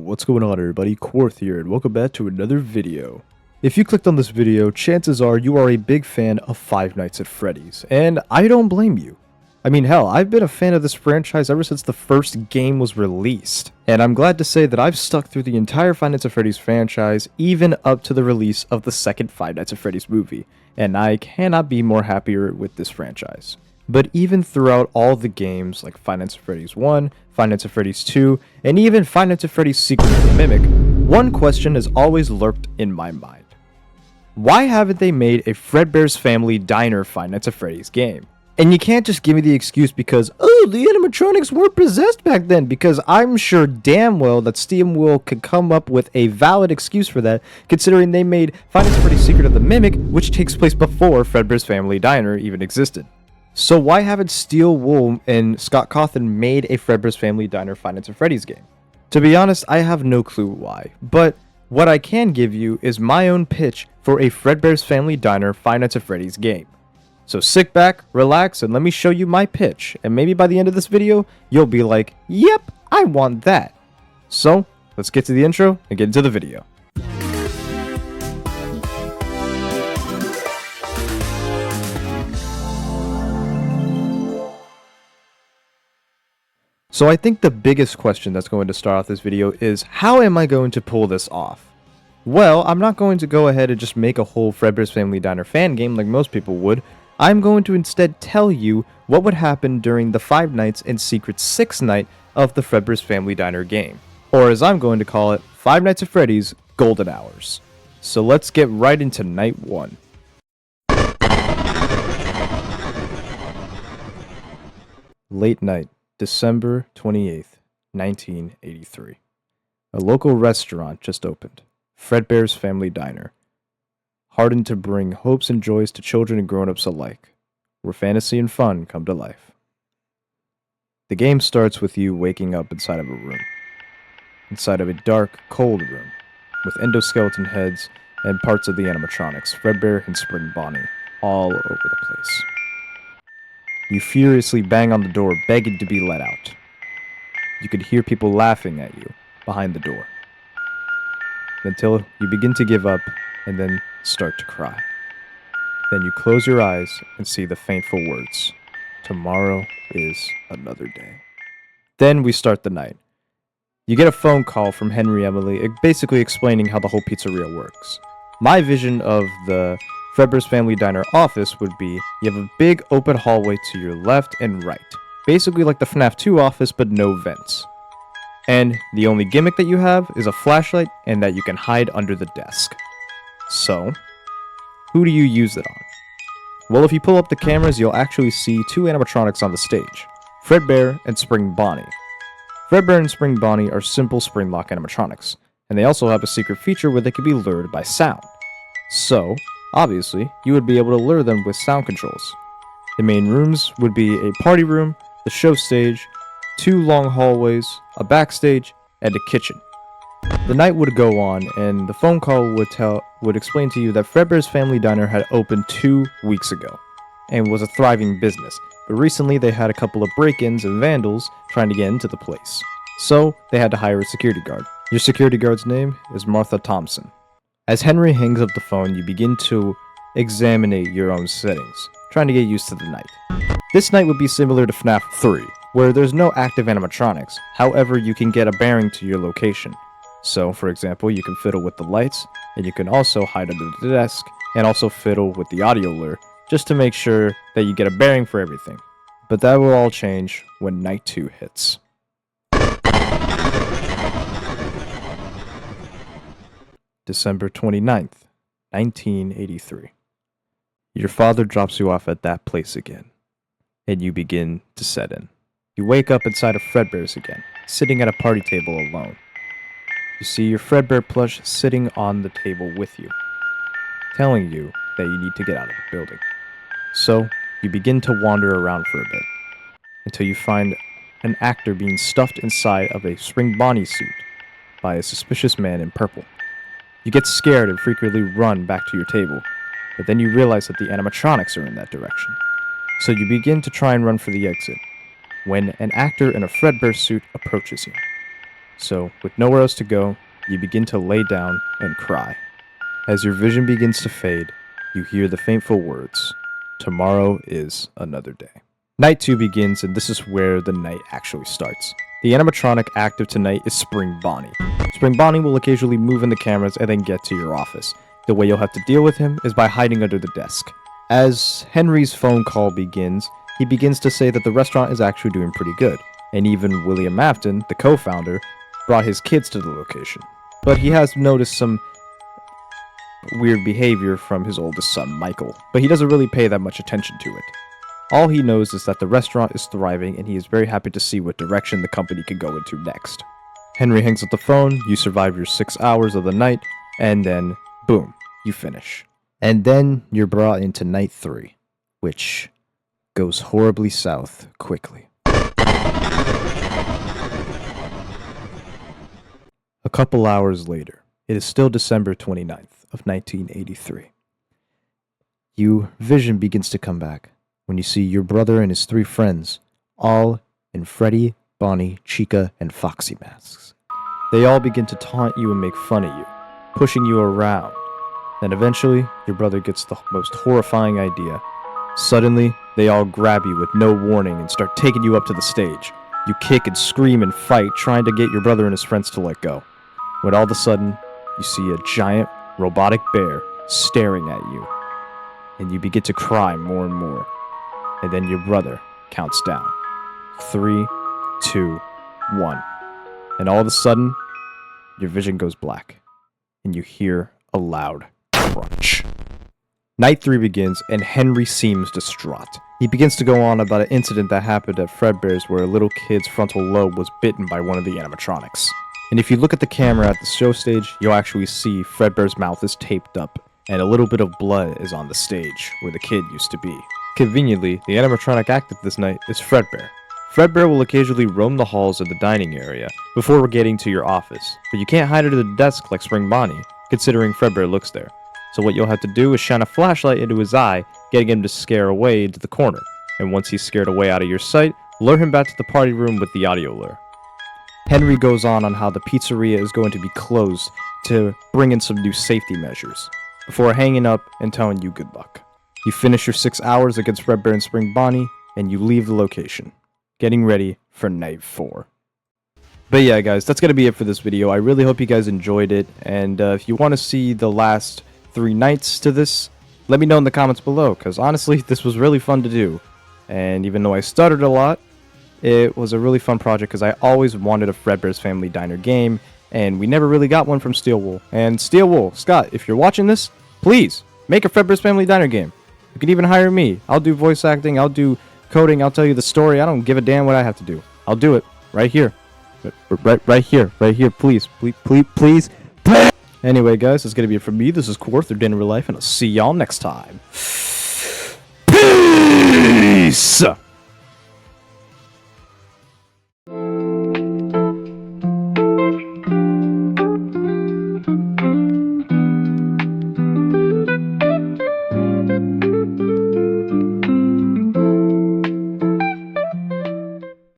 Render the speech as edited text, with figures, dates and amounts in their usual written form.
What's going on everybody, Quarth here, and welcome back to another video. If you clicked on this video, chances are you are a big fan of Five Nights at Freddy's, and I don't blame you. I mean hell, I've been a fan of this franchise ever since the first game was released, and I'm glad to say that I've stuck through the entire Five Nights at Freddy's franchise, even up to the release of the second Five Nights at Freddy's movie, and I cannot be more happier with this franchise. But even throughout all the games, like Five Nights at Freddy's 1, Five Nights at Freddy's 2, and even Five Nights at Freddy's Secret of the Mimic, one question has always lurked in my mind. Why haven't they made a Fredbears Family Diner Five Nights at Freddy's game? And you can't just give me the excuse because, oh, the animatronics weren't possessed back then, because I'm sure damn well that SteamWorld could come up with a valid excuse for that, considering they made Five Nights at Freddy's Secret of the Mimic, which takes place before Fredbears Family Diner even existed. So why haven't Steel Wool and Scott Cawthon made a Fredbears Family Diner Five Nights at Freddy's game? To be honest, I have no clue why, but what I can give you is my own pitch for a Fredbears Family Diner Five Nights at Freddy's game. So sit back, relax, and let me show you my pitch, and maybe by the end of this video, you'll be like, yep, I want that. So, let's get to the intro and get into the video. So I think the biggest question that's going to start off this video is, how am I going to pull this off? Well, I'm not going to go ahead and just make a whole Fredbears Family Diner fan game like most people would. I'm going to instead tell you what would happen during the Five Nights and Secret 6th night of the Fredbears Family Diner game. Or as I'm going to call it, Five Nights at Freddy's Golden Hours. So let's get right into night 1. Late night. December 28th, 1983. A local restaurant just opened, Fredbears Family Diner, hardened to bring hopes and joys to children and grown-ups alike, where fantasy and fun come to life. The game starts with you waking up inside of a room, inside of a dark, cold room, with endoskeleton heads and parts of the animatronics, Fredbear and Spring Bonnie, all over the place. You furiously bang on the door, begging to be let out. You could hear people laughing at you behind the door, until you begin to give up and then start to cry. Then you close your eyes and see the fateful words, "Tomorrow is another day." Then we start the night. You get a phone call from Henry Emily, basically explaining how the whole pizzeria works. My vision of the Fredbears Family Diner office would be, you have a big open hallway to your left and right. Basically like the FNAF 2 office, but no vents. And the only gimmick that you have is a flashlight and that you can hide under the desk. So, who do you use it on? Well, if you pull up the cameras, you'll actually see two animatronics on the stage, Fredbear and Spring Bonnie. Fredbear and Spring Bonnie are simple spring lock animatronics, and they also have a secret feature where they can be lured by sound. So, obviously, you would be able to lure them with sound controls. The main rooms would be a party room, the show stage, two long hallways, a backstage, and a kitchen. The night would go on, and the phone call would explain to you that Fredbears Family Diner had opened 2 weeks ago, and was a thriving business, but recently they had a couple of break-ins and vandals trying to get into the place. So, they had to hire a security guard. Your security guard's name is Martha Thompson. As Henry hangs up the phone, you begin to examine your own settings, trying to get used to the night. This night would be similar to FNAF 3, where there's no active animatronics, however you can get a bearing to your location. So, for example, you can fiddle with the lights, and you can also hide under the desk, and also fiddle with the audio lure, just to make sure that you get a bearing for everything. But that will all change when night 2 hits. December 29th, 1983. Your father drops you off at that place again, and you begin to set in. You wake up inside of Fredbear's again, sitting at a party table alone. You see your Fredbear plush sitting on the table with you, telling you that you need to get out of the building. So, you begin to wander around for a bit, until you find an actor being stuffed inside of a Spring Bonnie suit by a suspicious man in purple. You get scared and frequently run back to your table, but then you realize that the animatronics are in that direction. So you begin to try and run for the exit, when an actor in a Fredbear suit approaches you. So, with nowhere else to go, you begin to lay down and cry. As your vision begins to fade, you hear the fateful words, "Tomorrow is another day." Night 2 begins, and this is where the night actually starts. The animatronic active tonight is Spring Bonnie. Spring Bonnie will occasionally move in the cameras and then get to your office. The way you'll have to deal with him is by hiding under the desk. As Henry's phone call begins, he begins to say that the restaurant is actually doing pretty good, and even William Afton, the co-founder, brought his kids to the location. But he has noticed some weird behavior from his oldest son, Michael, but he doesn't really pay that much attention to it. All he knows is that the restaurant is thriving, and he is very happy to see what direction the company can go into next. Henry hangs up the phone, you survive your 6 hours of the night, and then, boom, you finish. And then you're brought into night 3, which goes horribly south quickly. A couple hours later, it is still December 29th of 1983. Your vision begins to come back when you see your brother and his 3 friends, all in Freddy, Bonnie, Chica, and Foxy masks. They all begin to taunt you and make fun of you, pushing you around. Then eventually, your brother gets the most horrifying idea. Suddenly, they all grab you with no warning and start taking you up to the stage. You kick and scream and fight, trying to get your brother and his friends to let go. When all of a sudden, you see a giant robotic bear staring at you, and you begin to cry more and more. And then your brother counts down. 3, 2, 1. And all of a sudden, your vision goes black, and you hear a loud crunch. Night 3 begins, and Henry seems distraught. He begins to go on about an incident that happened at Fredbears where a little kid's frontal lobe was bitten by one of the animatronics. And if you look at the camera at the show stage, you'll actually see Fredbear's mouth is taped up, and a little bit of blood is on the stage where the kid used to be. Conveniently, the animatronic active this night is Fredbear. Fredbear will occasionally roam the halls of the dining area before getting to your office, but you can't hide under the desk like Spring Bonnie, considering Fredbear looks there. So what you'll have to do is shine a flashlight into his eye, getting him to scare away into the corner, and once he's scared away out of your sight, lure him back to the party room with the audio lure. Henry goes on how the pizzeria is going to be closed to bring in some new safety measures, before hanging up and telling you good luck. You finish your 6 hours against Fredbear and Spring Bonnie, and you leave the location, getting ready for night 4. But yeah, guys, that's going to be it for this video. I really hope you guys enjoyed it, and if you want to see the last 3 nights to this, let me know in the comments below, because honestly, this was really fun to do. And even though I stuttered a lot, it was a really fun project, because I always wanted a Fredbear's Family Diner game, and we never really got one from Steel Wool. And Steel Wool, Scott, if you're watching this, please, make a Fredbear's Family Diner game. You can even hire me. I'll do voice acting, I'll do coding, I'll tell you the story. I don't give a damn what I have to do. I'll do it right here. Right here, please. Anyway, guys, that's going to be it from me. This is Quarth, or Dan in Real Life, and I'll see y'all next time. Peace!